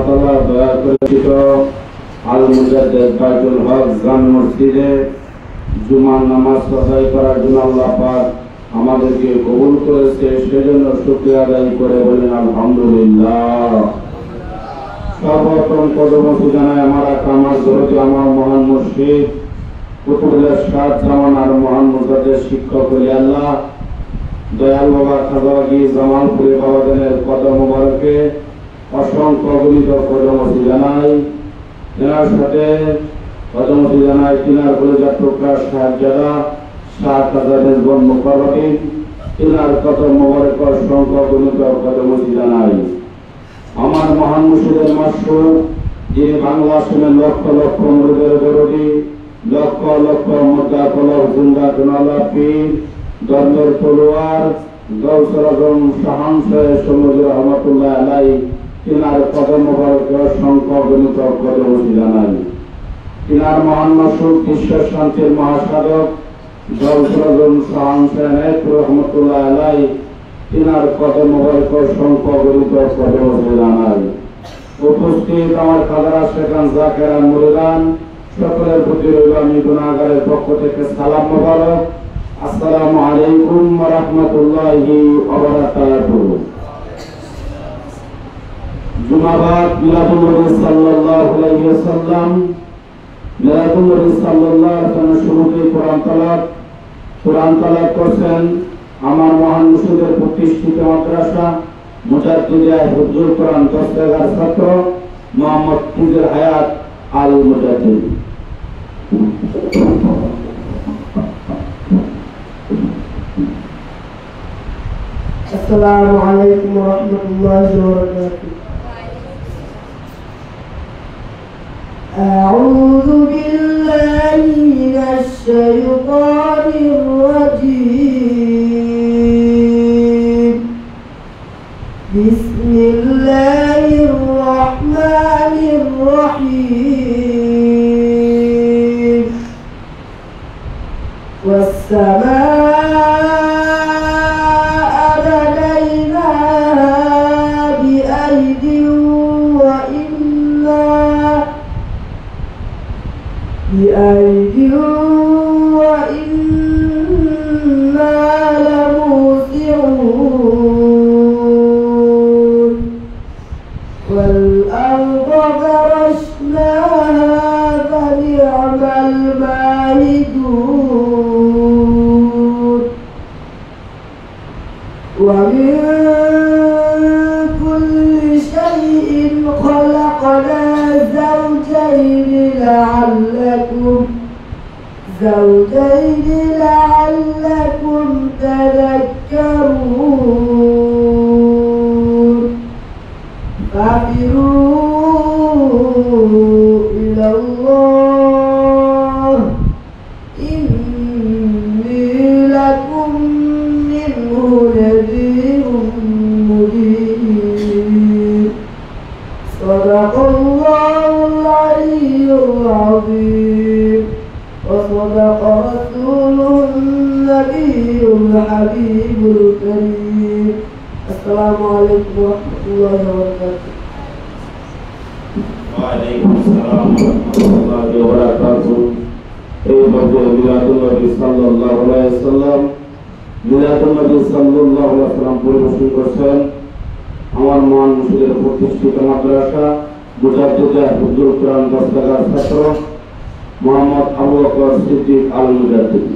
তাআলা দয়া করে আল মুজাদ্দিদ বাইতুল হক জামে মসজিদে জুমার নামাজ আদায় করার জন্য আল্লাহ পাক আমাদেরকে কবুল করেছে, সেজন্য শুকরিয়া আদায় করে বলেন আলহামদুলিল্লাহ। সর্বপ্রথম কদমতি জানাই আমার কামাল দরদি আমার মহান মুর্শিদ কুতুবুল্লাহ শাহ জামানার মহান মুজাদ্দিদ শিক্ষক আল্লাহ দয়াল বাবা খাজাগি জামালপুরে বাবাদের কদম মোবারকে অসংখ্য গণিত কদমতি জানাই। এনার সাথে কদমতি জানাই তিনার কলেজার টুকরা সাহেবজাদা শাহ কাজাদের বন মুকাররমিন, তিনার কদম মোবারক অসংখ্য গণিত কদমতি জানাই। আমার মহান মুর্শিদের মাসুর যিনি বাংলা শুনেন লক্ষ লক্ষ মুরিদের দরদি, লক্ষ লক্ষ মুদ্রা কলব জিন্দা জনালা পীর ধর্মের তলোয়ার গৌসুল আজম শাহানশাহ সমুদ্র রহমতুল্লাহ আলাইহি, তিনার কদম মোবারকে অসংখ্য গণিত কদমতি জানাই। তিনার মহান মাসুর বিশ্ব শান্তির মহাসাধক গৌসুল আজম শাহানশাহ রহমতুল্লাহ আলাইহি, তিনার কদম মোবারক অসংখ্য গণিত কদমতি জানাই। উপস্থিত আমার খাজারা শেখান জাকেরান মুরিদান সকলের প্রতি রইল আমি গুনাহগারের পক্ষ থেকে সালাম মোবারক। আসসালামু আলাইকুম ওয়া রাহমাতুল্লাহি ওয়া বারাকাতুহু। জুমাবাদ মিলাদুন নবী সাল্লাল্লাহু আলাইহি ওয়াসাল্লাম, মিলাদুন নবী সাল্লাল্লাহু আলাইহি ওয়াসাল্লাম শুরুতে কোরআন তালাওয়াত করছেন আমার মহান মুর্শিদের প্রতিষ্ঠিত মাদ্রাসা মুজাদ্দিদে হুজুর কোরআন দস্তগার ছাত্র মোহাম্মদ ফিজুল হায়াত আল মুজাদ্দিদ। السلام عليكم ورحمة الله وبركاته. أعوذ بالله من الشيطان الرجيم. بسم الله الرحمن الرحيم. والسماء بأيد وإنا لموسعون. والأرض فرشناها فنعم الماهدون. ومن كل شيء خلقنا زوجين لعلكم تذكرون. فاعبروا إلى الله إني لكم منه نذير مبين. صدق الله العلي العظيم وصدق رسوله النبي الحبيب الكريم. السلام عليكم ورحمة الله وبركاته. وعليكم السلام ورحمة الله وبركاته. এই বছর মিলাদুন নবী সাল্লাল্লাহু আলাইহি ওয়াসাল্লাম মিলাদুন নবী সাল্লাল্লাহু আলাইহি ওয়াসাল্লাম পরিবেশন করছেন আমার মহান মুর্শিদের প্রতিষ্ঠিত মাদ্রাসা মুজাদ্দিদে হুজুর কোরআন দস্তগার ছাত্র মোহাম্মদ আবু বকর সিদ্দিক আল মুজাদ্দিদ।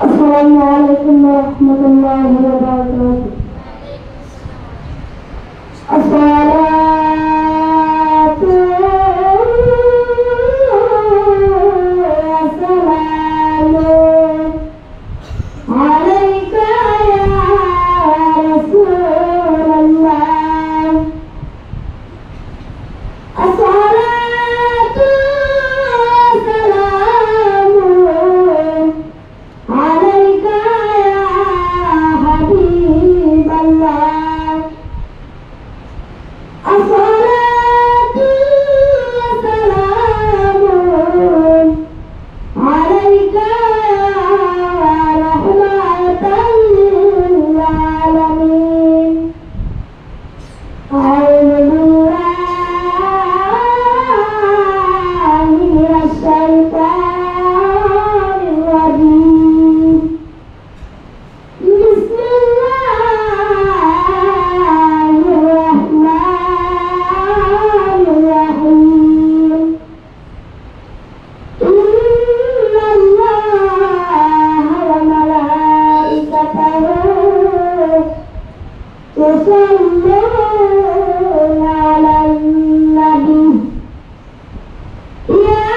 আসসালামু আলাইকুম ওয়া রাহমাতুল্লাহি ওয়া বারাকাতুহু। আসসালাতু ওয়াসসালামু আলাইকা ইয়া রাসূলাল্লাহ। আসসালাতু ওয়াসসালামু আলাইকা ইয়া يصلون على النبي يا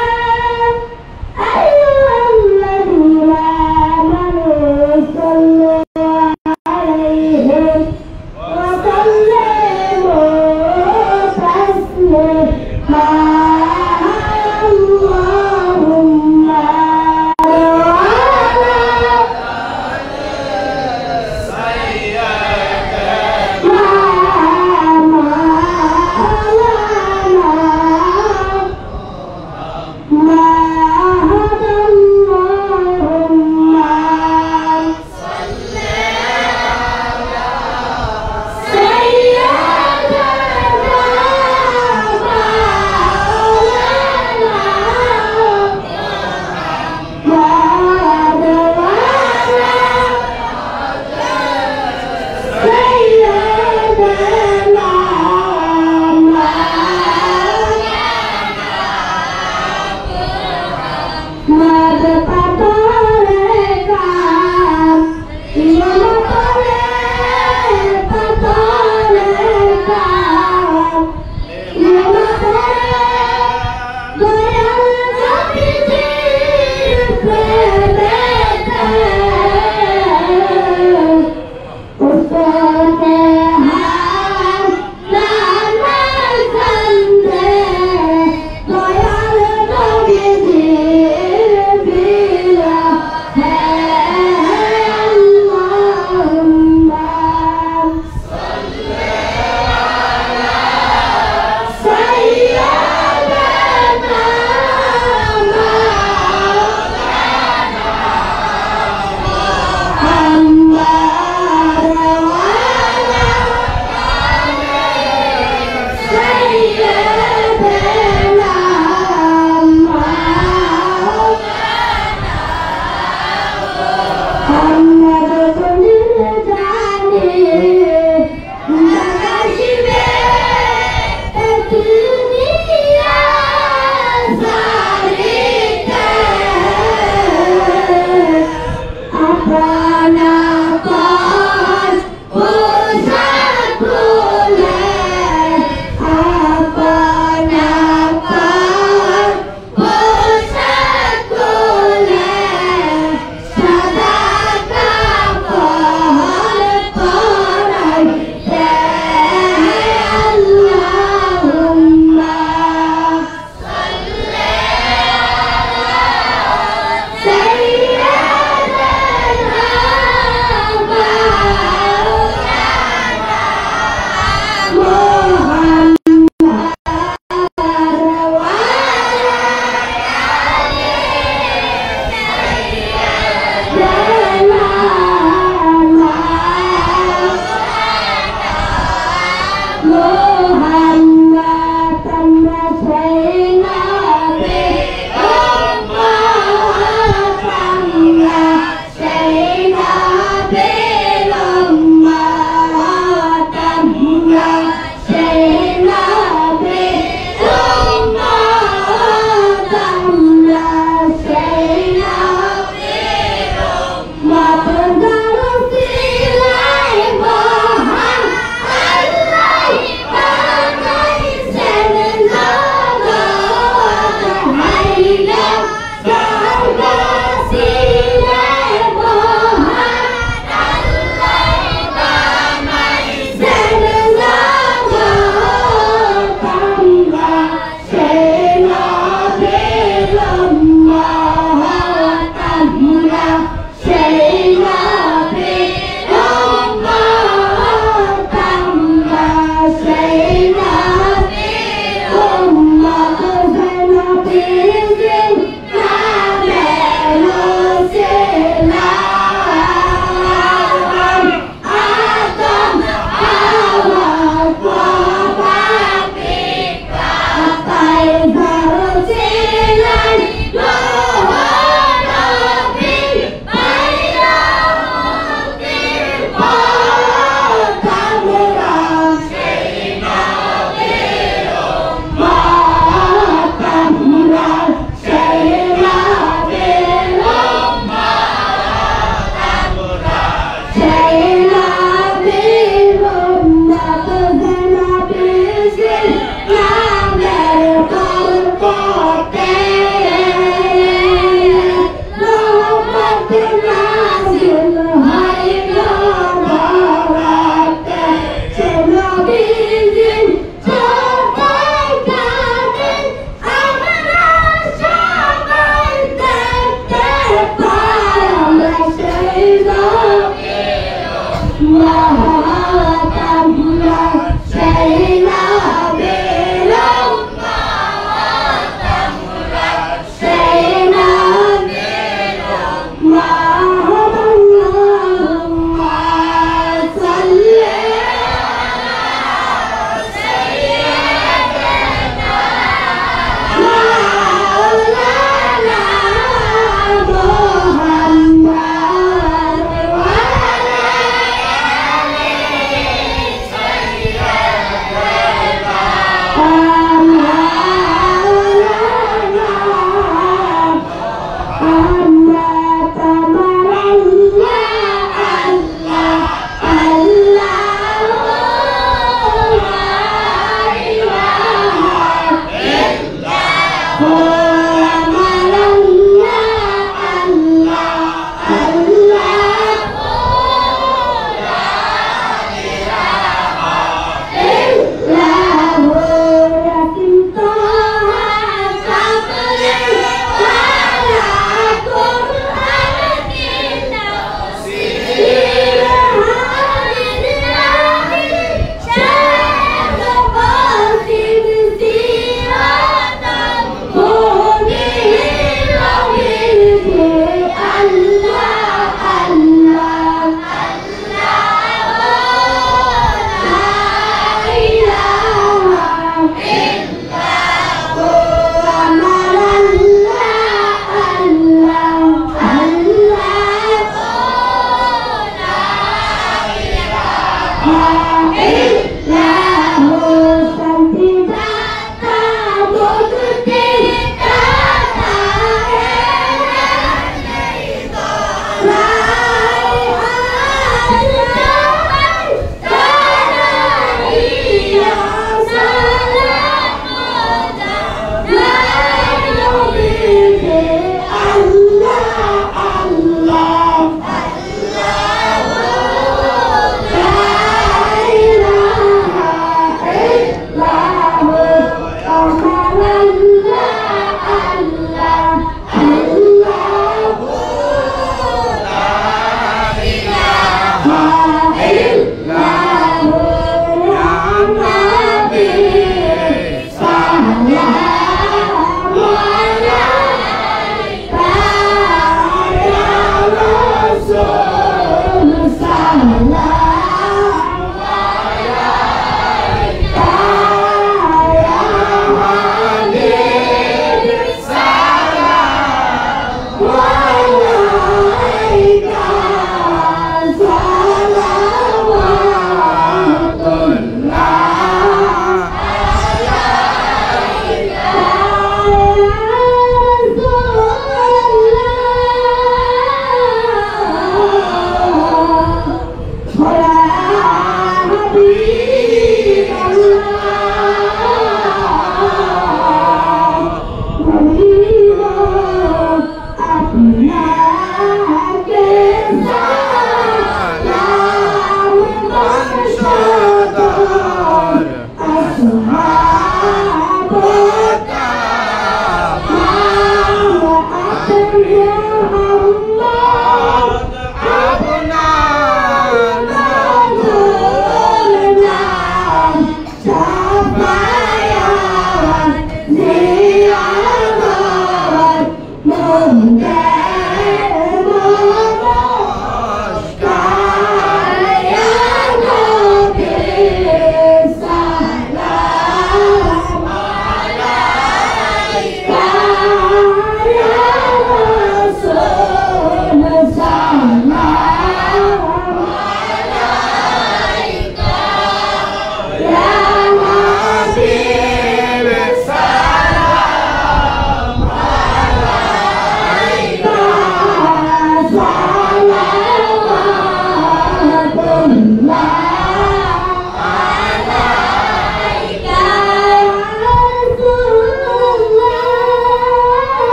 أيها الذين آمنوا صلوا عليه وسلموا تسليما اللهم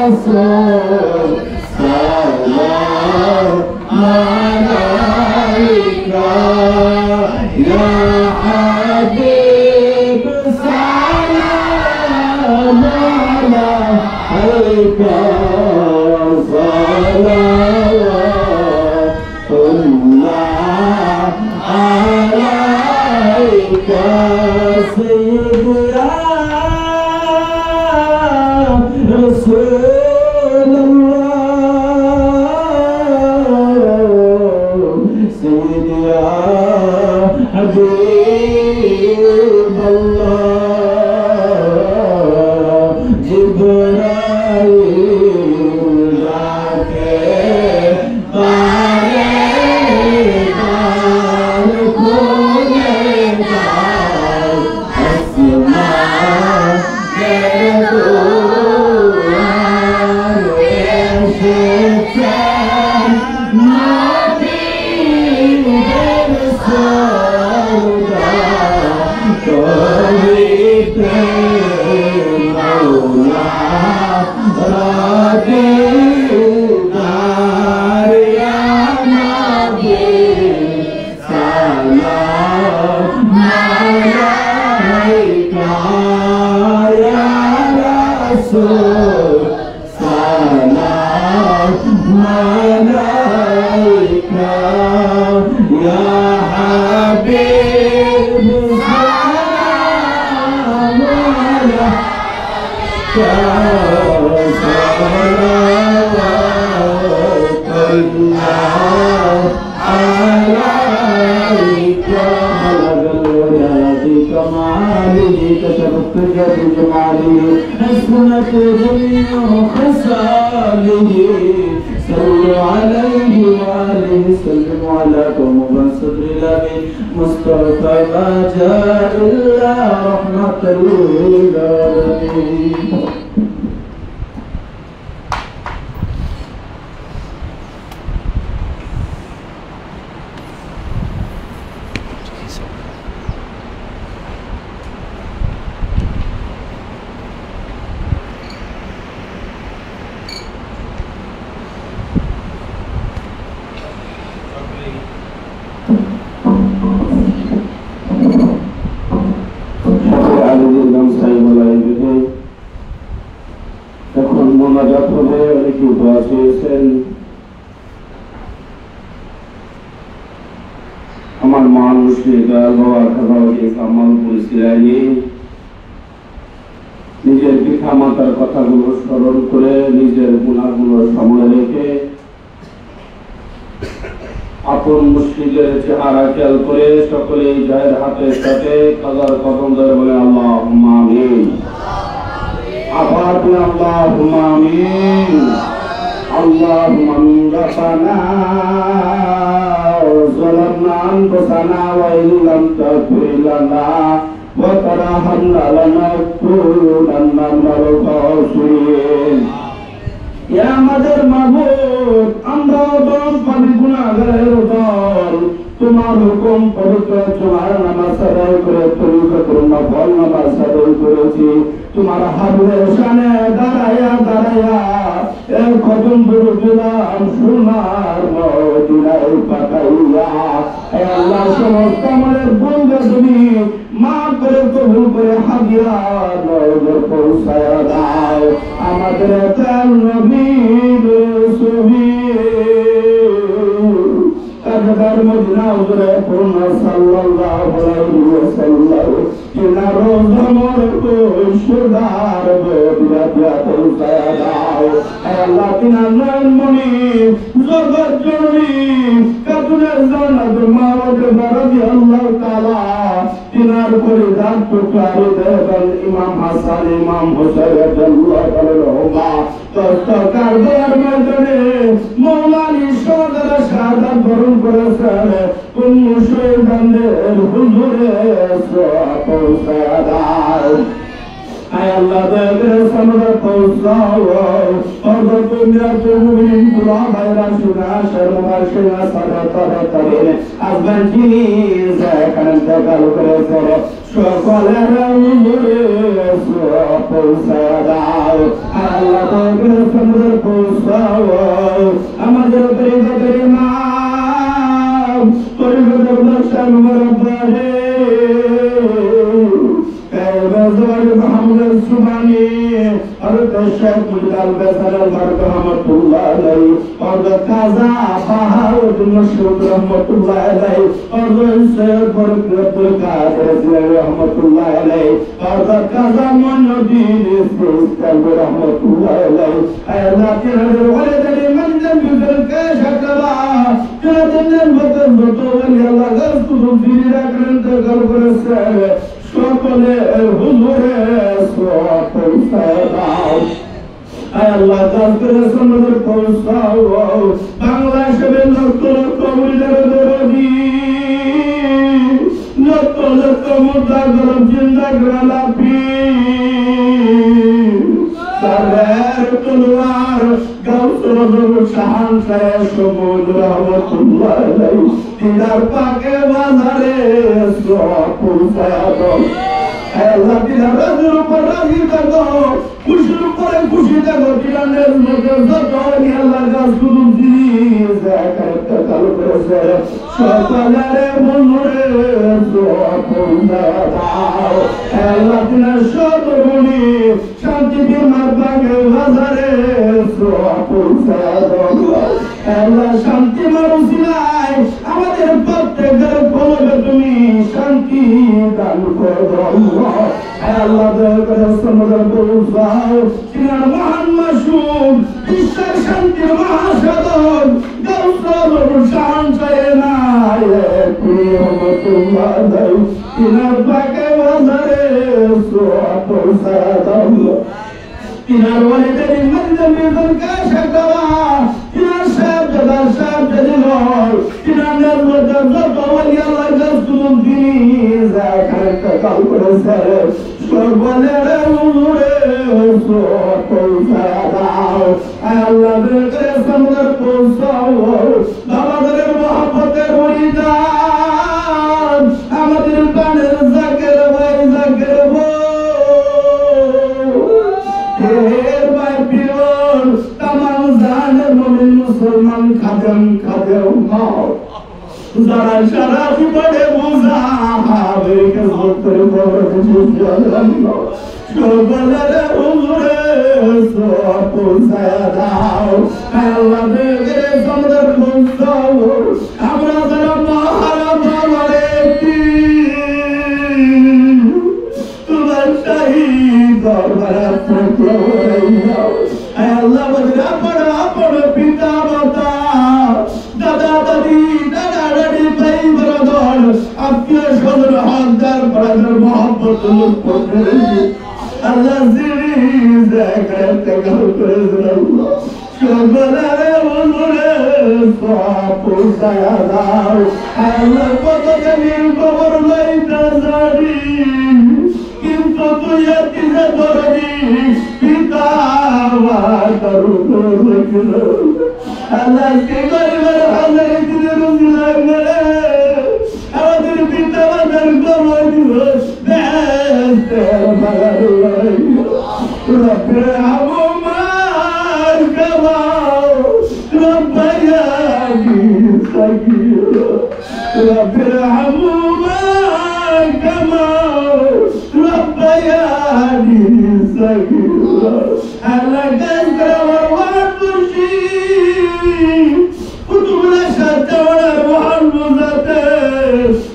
রাসূল সালাম আলাইকা ইয়া হাবিব সালাম আলাইকা এখন মোনাজাত হবে, অনেকে দোয়া চেয়েছেন। আমার মহান মুশরিক বাবা খাজাওয়াজি কামালপুর সিরাজি নিজের পিতা মাতার কথাগুলো স্মরণ করে নিজের গুনাহগুলো সামনে রেখে আপন মুশরিকের চেহারা খেয়াল করে সকলেই জাহের হাতের সাথে কাজার কদম ধরে বলে আল্লাহুম্মা আমিন। আবার বলে আল্লাহুম্মা আমিন। আল্লাহুম্মা রাব্বানা যালামনা আনফুসানা ওয়া ইল্লাম তাগফির লানা ওয়া তারহামনা লানাকুনান্না মিনাল খাসিরিন। ইয়া আমাদের মাবুদ, আমরা দল পাপী গুনাহগারের দল, তোমার হুকুম পবিত্র তোমার নামাজ আদায় করে তরিকতুল নফল নামাজ আদায় করেছি। তোমার হাবিবের শানে দাঁড়ায়া দাঁড়ায়া এক কদম দুরূদ দিলাম সোনার মদিনায় পাঠাইয়া। হে আল্লাহ, সমস্ত আমাদের গুনাহ তুমি মাফ করে কবুল করে হাদিয়া নজর পৌঁছায়া দাও। আমাদের প্রাণ নবী কাজদার মদিনা হুজুরে পূর্ণ সাল্লাল্লাহু আলাইহি ওয়াসাল্লাম তিনা রোজমর কো সুদার বেদিয়া পৌঁছায়া দাও। হে আল্লাহ, তিনা নয়ন মনি জগৎ জননী কাতুনের জান্নাত মাওয়াত রাদিয়াল্লাহু তাআলা তিনার পরিদান টুকরারে দেবেন ইমাম হাসান ইমাম হুসাইন রাদিয়াল্লাহু তাআলা তস্তকার দেয়ার ময়দানে মৌলানি সদর শাহাদাত বরণ করেছেন। কোন শহীদানদের হুজুরে পৌঁছায়া দাও। আয় আল্লাহ, দয়া সামনে পৌঁছাও। অর্ধ মিরাত মুমিন কুলা ভাইরা শুনা শর্মা শুনা সাদাত তারিন আজমান যিনি যেখানে দেখাল করেছেন সকলের হুজুরে পৌঁছায়া দাও। আল্লাহ তাআলা সমুদ্র পৌঁছাও আমাদের পরিবারের মা পরিবারের দর্শন মরবাহে কায়বাজওয়াল মুহাম্মদ সুবহানি और शेख मुल्लाल बेसर बरका रहमतुल्लाह अलैहि और काजा बहाउद्दीन मशहूर रहमतुल्लाह अलैहि और सैयद बरकतुल कादिर जिलानी रहमतुल्लाह अलैहि और काजा मुन्नुद्दीन इस्लाम रहमतुल्लाह अलैहि अल्लाह तेरे वलिदे मंजर बिल के शकवा तेरे दिन वतन तो वली अल्लाह गस्तु दिरा करंत कर से সকলে হুজুরে সওয়াব পৌঁছাও আল্লাহ তাআলা সমুদ্র পৌঁছাও বাংলাদেশের লক্ষ লক্ষ মুরিদের দরদি লক্ষ লক্ষ মুর্দা গরম জিন্দা গ্রালাপি সারের তলোয়ার গাউসুল শাহান শাহ সমুদ্র রহমতুল্লাহ আলাইহি দিদার পাকে বাজারে সওয়াব পৌঁছাও আল্লাহ দিদার রাজুর উপর রাজি থাকো খুশির উপরে খুশি থাকো দিদারের মধ্যে যত আল্লাহ গাছগুলো দিয়ে যাকাত চালু করেছে সকলের মনে সওয়াব পৌঁছাও আল্লাহ দিদার সর্বগুণী শান্তি বিমার পাকে বাজারে সওয়াব পৌঁছাও আল্লাহ শান্তি মানুষিলাই আমাদের প্রত্যেকের কলবে তুমি শান্তি দান করো আল্লাহ দয়া করে সমুদ্র পৌঁছাও তিনার মহান মাসুম বিশ্বের শান্তির মহাসাধক গাউসুল শাহান সায়েনা রহমতুল্লাহ আলাইহি তিনার পাকে বাজারে সওয়াব পৌঁছাও তিনার ওয়ালিদের মধ্যে মিলন কা শাকওয়া তিনার সাহেব জাদিল তিনার মধ্যে যত ওলি আল্লাহ গাছগুলো দিয়ে যাকাত কাল করেছে সকলের হুজুরে সওয়াব পৌঁছাও আল্লাহ করে সমুদ্র পৌঁছাও বাবাদের মহব্বতের ওলিদান আমাদের প্রাণের জাকের ভাই জাকের মুসলমান খাদেম খাদেম যারা সারা জীবনে বোঝা হবে করে বড় কিছু জানল সকলের হুজুরে সওয়াব পৌঁছাও আল্লাহ দেবে সমুদ্র পৌঁছাও আমরা যারা মহারাজা বলে তোমার শহীদ দরবারে পৌঁছাও আল্লাহ বদরা পড় পিতা মাতা দাদা দাদি দাদা দাদি ভাই ব্রাদার আত্মীয় স্বজন হাজার ব্রাদার মোহাম্মদ করতে আল্লাহ জিরি যাকাত কাল করে আল্লাহ সকলের হুজুরে সওয়াব পৌঁছাও আল্লাহ কত জামিল খবর লইতা জানি কিন্তু তুই এতিজে ধরবি পিতা আল্লাহ কে গরিবের হাজারে দিনের রুজিলা আমাদের পিতা মাতার খবর দিব রব্বে আমার কামাও রব্বায়ানি সাগীর রব্বে আমার কামাও রব্বায়ানি সাগীর আল্লাহ গান করে আমার খুশি কুতুবুল শাহজাওয়ার মোহাম্মদাতে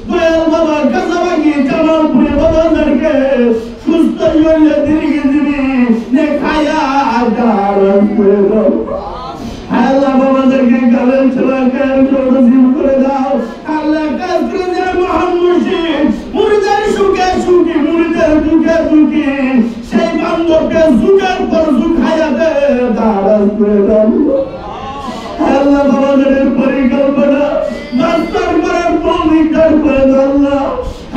দয়াল বাবা কাজাবাগি জামালপুরে বাবাদেরকে সুস্থ হইলে দীর্ঘ জীবী নেখায়া আদার করে দাও আল্লাহ বাবাদেরকে গালেন ছেলেকে নসিব করে দাও আল্লাহ কাজ করে দেয় মোহাম্মদ মুরিদের সুখে সুখী মুরিদের দুঃখে দুঃখী সেই বান্ধবকে সুখের পর সুখ হায়াতে দাঁড়ান করে দাও আল্লাহ বাবাদের পরিকল্পনা বাস্তব করার পবিত্র করে দাও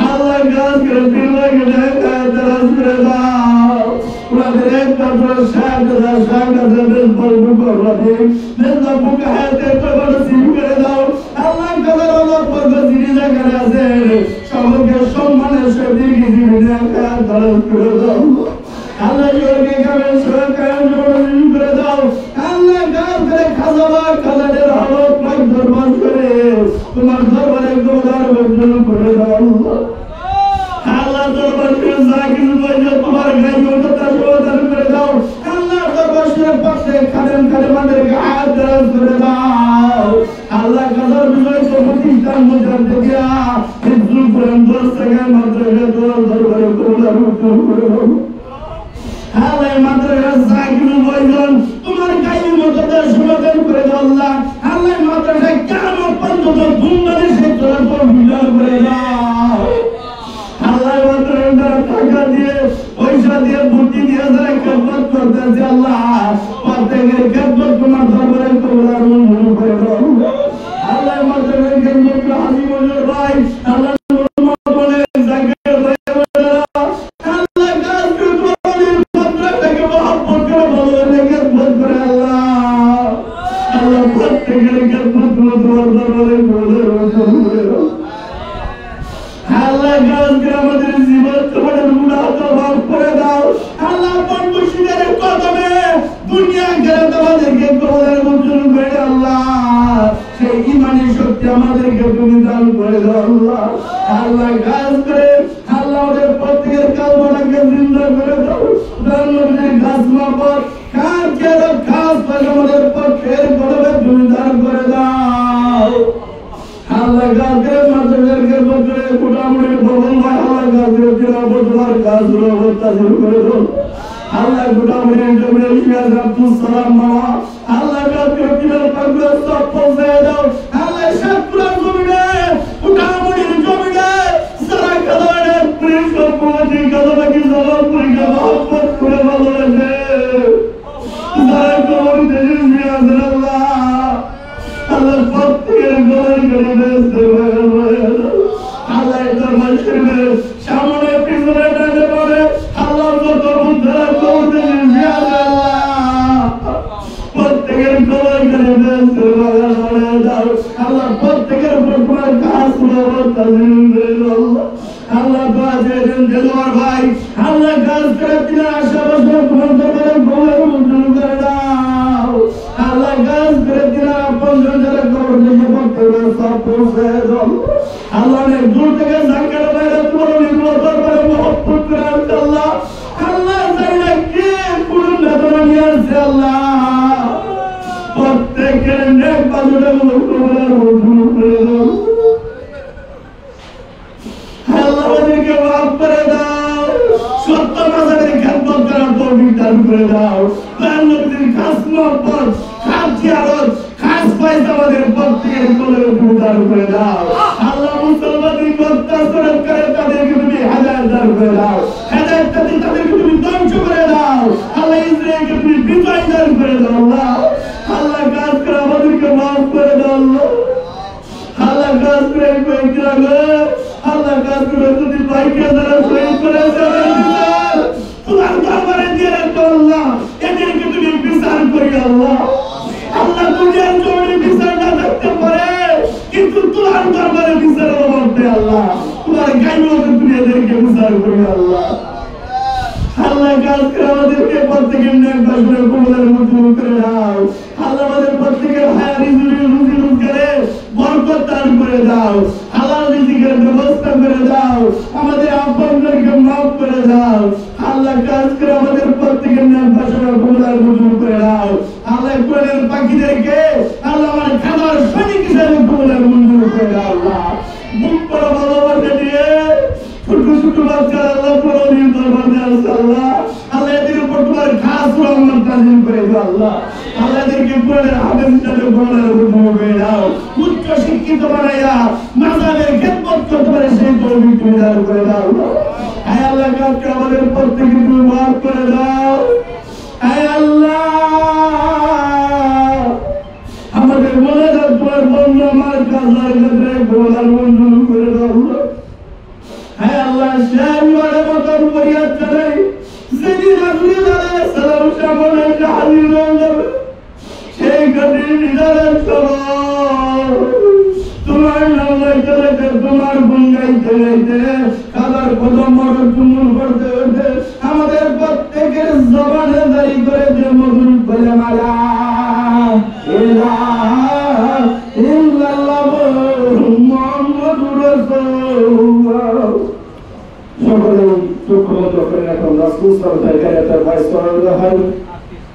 আল্লাহ গাছ করে দিল্লাকে দেখা দাঁড়ান করে দাও ওদের একমাত্র সাহায্য সাহায্যের পরিব করবে মেজা বুকে হাতে নসিব করে দাও আল্লাহ কালার আল্লাহ পর্ব যিনি জায়গায় আছে সবাইকে সম্মানের সাথে জীবনে দেখা দাঁড়ান করে দাও আল্লাহ যোগে কামে সরকার উত্তর করে দাও। আল্লাহ মাদ্রাসা সাকিনুল বয়জন তোমার গায়ের মতো সমাধান করে দাও আল্লাহ। আল্লাহ মাদ্রাসা কেন পর্যন্ত দুনিয়ার ক্ষেত্রে বিধান করে দাও। আল্লাহ মাদ্রাসা টাকা দিয়ে পয়সা দিয়ে বুদ্ধি দিয়ে যারা খেদমত করতেছে আল্লাহ প্রত্যেকের খেদমত তোমার দরবারে কবুল আর মঞ্জুর করে দাও। আল্লাহ মাদ্রাসার খেদমত হাজি মঞ্জুর ভাই আল্লাহ আমাদেরকে তুমি দান করে দাও আল্লাহ। আল্লাহ গাছ করে আল্লাহ আমাদের প্রত্যেকের কালমাটাকে জিন্দা করে দাও। প্রধানমন্ত্রীর গাছ মাপত কাজ কেন খাস পাই আমাদের পক্ষের গৌরবে তুমি দান করে দাও। আল্লাহ গাছ করে মাদ্রাসাকে বছরে মোটামুটি ভবন ভাই আল্লাহ গাছ করে জেলা বদলার গাছগুলো অবস্থা শুরু করে দাও। আল্লাহ মোটামুটি জমিনে শিয়াজ আব্দুল সালাম মামা আল্লাহ গাছ করে কিনার পাগলে সব পৌঁছায় দাও। আল্লাহ সাতপুরার জমিনে মোটামুটির জমিনে সারা কাদানের প্রেম সম্পত্তি কাদাবাকি জবাবপুরীকে মহব্বত করে ভালোবাসে যারা কবর দেশে শিয়াজ আল্লাহ আল্লাহ প্রত্যেকের গলার গড়ে বেসতে আল্লাহ এটা মানুষের সামনে পিছনে ডাকে পড়ে আল্লাহ যত বুদ্ধারা কবর দেশে শিয়াজ আল্লাহ প্রত্যেকের গলার গড়ে বেসতে আল্লাহ প্রত্যেকের উপর তোমার কাজ আল্লাহ দেলোয়ার ভাই আল্লাহ কাজ করে তিনি আশাবাসী তোমার দরবারে গৌরব মঞ্জুর করে দাও। আল্লাহ কাজ করে তিনি আপন যারা কবর দেশে প্রত্যেকের সব পৌঁছে দাও। আল্লাহ অনেক দূর থেকে জায়গার বাইরে তোমার নির্ভর দরবারে মহব্বত করে আসছে আল্লাহ। আল্লাহ জানি না কে কোন বেদনা নিয়ে আসছে আল্লাহ প্রত্যেকের নেক বাজুটা কবরের মঞ্জুর করে দাও। আল্লাহ আমাদেরকে মাফ করে দাও। সত্য মাঝাদের খেদমত করার তৌফিক দান করে দাও। প্রধানমন্ত্রীর খাস মহব্বত খাস জিয়ারত খাস পয়সা আমাদের প্রত্যেকের কোলের উপর দান করে দাও। আল্লাহ মুসলমানদের অত্যাচার করে তাদেরকে তুমি হেদায়েত দান করে দাও। হেদায়েত তাদেরকে তুমি ধ্বংস করে দাও। আল্লাহ ইসরায়েলকে তুমি বিজয় দান করে দাও আল্লাহ। আল্লাহ কাজ করে আমাদেরকে মাফ করে দাও আল্লাহ। আল্লাহ কাজ করে আল্লাহ কাজ করে যদি ভাইকে যারা শহীদ করেছে তোমার দরবারে দিয়ে রাখো আল্লাহ। এদেরকে তুমি বিচার করি আল্লাহ। আল্লাহ দুনিয়ার জমিনে বিচার না থাকতে পারে কিন্তু তোমার দরবারে বিচারের অভাব নেই আল্লাহ। তোমার গাইবকে তুমি এদেরকে বিচার করি আল্লাহ। আল্লাহ কাজ করে আমাদেরকে প্রত্যেকের নেক বাসনা কবুলের মঞ্জুর করে দাও। আল্লাহ আমাদের প্রত্যেকের হায়াতি রুজি রোজগারে বরকত দান করে দাও। হালাল রিজিকের ব্যবস্থা করে দাও। আমাদের আপনদেরকে মাফ করে দাও। আল্লাহ কাজ করে আমাদের প্রত্যেকের নেক বাসনা কবুলের মঞ্জুর করে দাও। আল্লাহ কোরআনের পাখিদেরকে আল্লাহ আমার খাবার সৈনিক হিসেবে কবুলের মঞ্জুর করে দাও আল্লাহ। মুখ পড়া ভালোবাসা দিয়ে ছোট ছোট বাচ্চারা আল্লাহ কোরআনের দরবারে আসে আল্লাহ। আল্লাহ এদের উপর তোমার খাস রহমত নাযিল করে দাও আল্লাহ। আল্লাহ এদেরকে কোরআনের হাফেজ হিসেবে কোরআনের উপর করে দাও। উচ্চ শিক্ষিত বানাইয়া মাযহাবের খেদমত করতে পারে সেই তৌফিক তুমি দান করে দাও আল্লাহ। হে আল্লাহ কাজকে আমাদের প্রত্যেককে তুমি মাফ করে দাও। হে আল্লাহ আমাদের মনে তোমার বন্ধ আমার কাজের ক্ষেত্রে গোলার মঞ্জুর করে দাও আল্লাহ। হে আল্লাহ শাহবারে মতন ফরিয়াদ চালাই যেদিন আপনি আলাইহিস সালাম সামনে হাজির হলেন সেই গদির নিদানের সময় তোমার নাম লইতে লইতে তোমার গুণ গাইতে গাইতে কাবার কদম মরণ চুমুল করতে করতে আমাদের প্রত্যেকের জবানে জারি করে যে মধুর বলে মালা ইলাহা ইল্লাল্লাহ মুহাম্মাদুর রাসূলুল্লাহ। সকলে চক্ষু বন্ধ করে রাখুন। রাসূল সাল্লাল্লাহু আলাইহি ওয়াসাল্লাম ভাই সাল্লাল্লাহু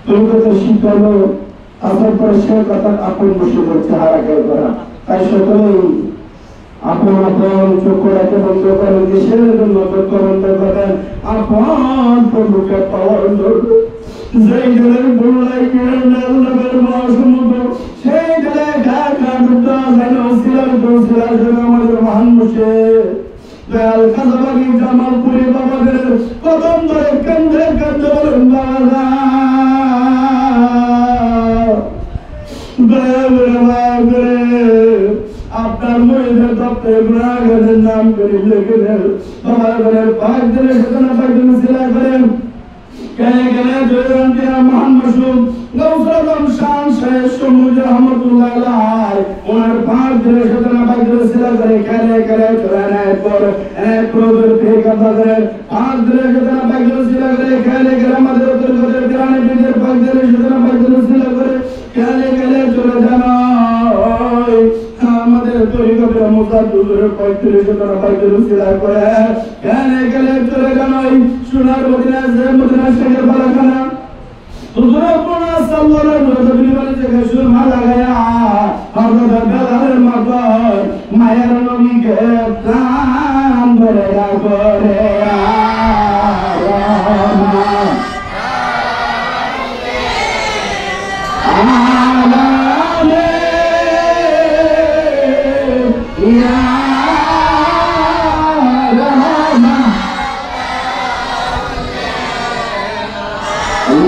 তুমি কথা শিখানো আপনার পরে সে কথা আপন বসে চেহারা কেউ করা। তাই সকলেই আপন আপন চক্ষু রাখে বন্ধ করেন, দেশের জন্য চক্ষু বন্ধ করেন, আপন প্রভুকে পাওয়ার জন্য যেই জলের গোলাই নবের মহাসমুদ্র সেই জলে আমাদের মহান বসে দয়াল খাজাবাগি জামালপুরি বাবাদের কদম ধরে কেন্দ্রে কেন্দ্রে বলেন বাবা আপনার মহিলার দপ্তরে গুণাগারের নাম করে লিখে দেন বাবা ঘরের পাঁচ দিনের সাথে পাঁচ দিন সিলাই করেন কেন কেন জয়ন্তী মহান মসুদ গৌসরম শান শেখ সমুজ রহমতুল্লাহ আলাইহি ওনার পাঁচ দিনের সাথে পাঁচ দিন সিলাই করে কেন কেন চলেন এরপর প্রদর থেকে কথা করেন পাঁচ দিনের সাথে পাঁচ দিন সিলাই করে কেন কেন আমাদের উত্তর গ্রামে দিনের পাঁচ দিনের সাথে পাঁচ দিন সিলাই করে কেন কেন চলে যান আমাদের তরিকতের মুজাদ্দুদের 35 জন বাইতুল সিলাই করে কেন কেন চলে যান সোনার মদিনা যে মদিনা শেখের বালাখানা হুজুর পুরা সাল্লাল্লাহু আলাইহি ওয়াসাল্লাম থেকে সুরমা লাগায়া হযরত বেলালের মাথায় মায়ের নবীকে প্রাণ ধরে করে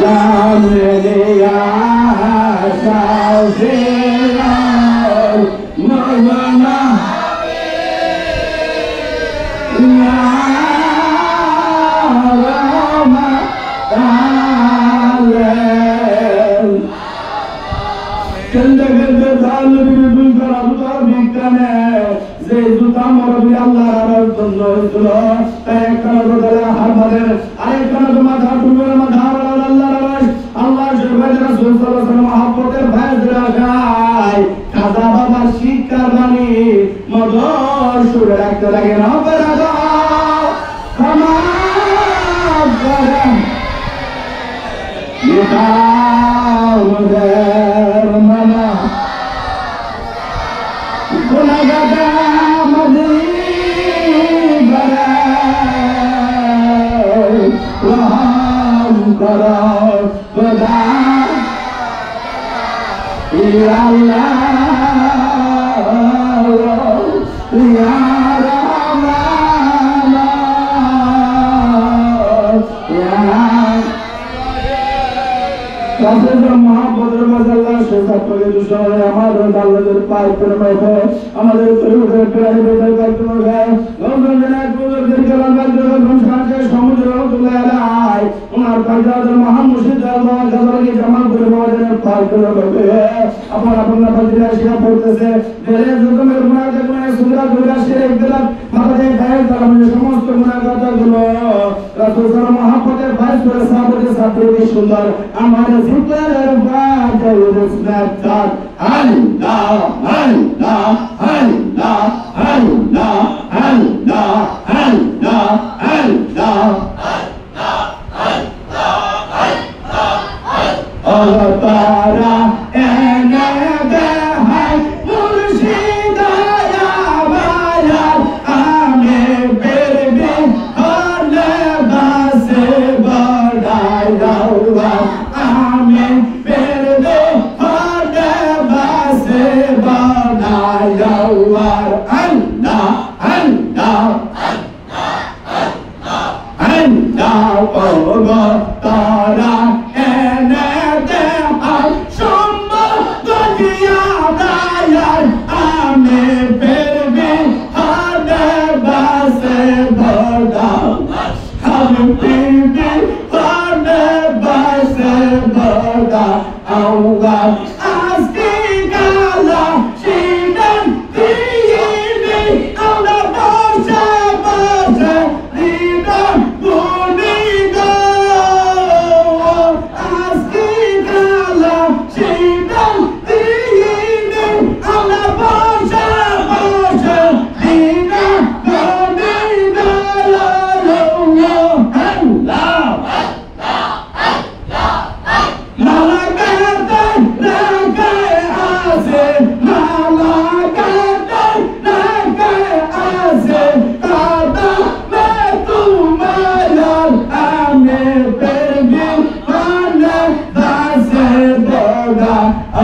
La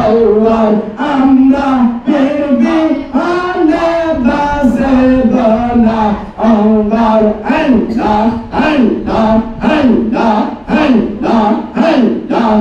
আল্লাহ আমরা ফিরবি হলে বাসব না আমার আল্লাহ আল্লাহ আল্লাহ আল্লাহ আল্লাহ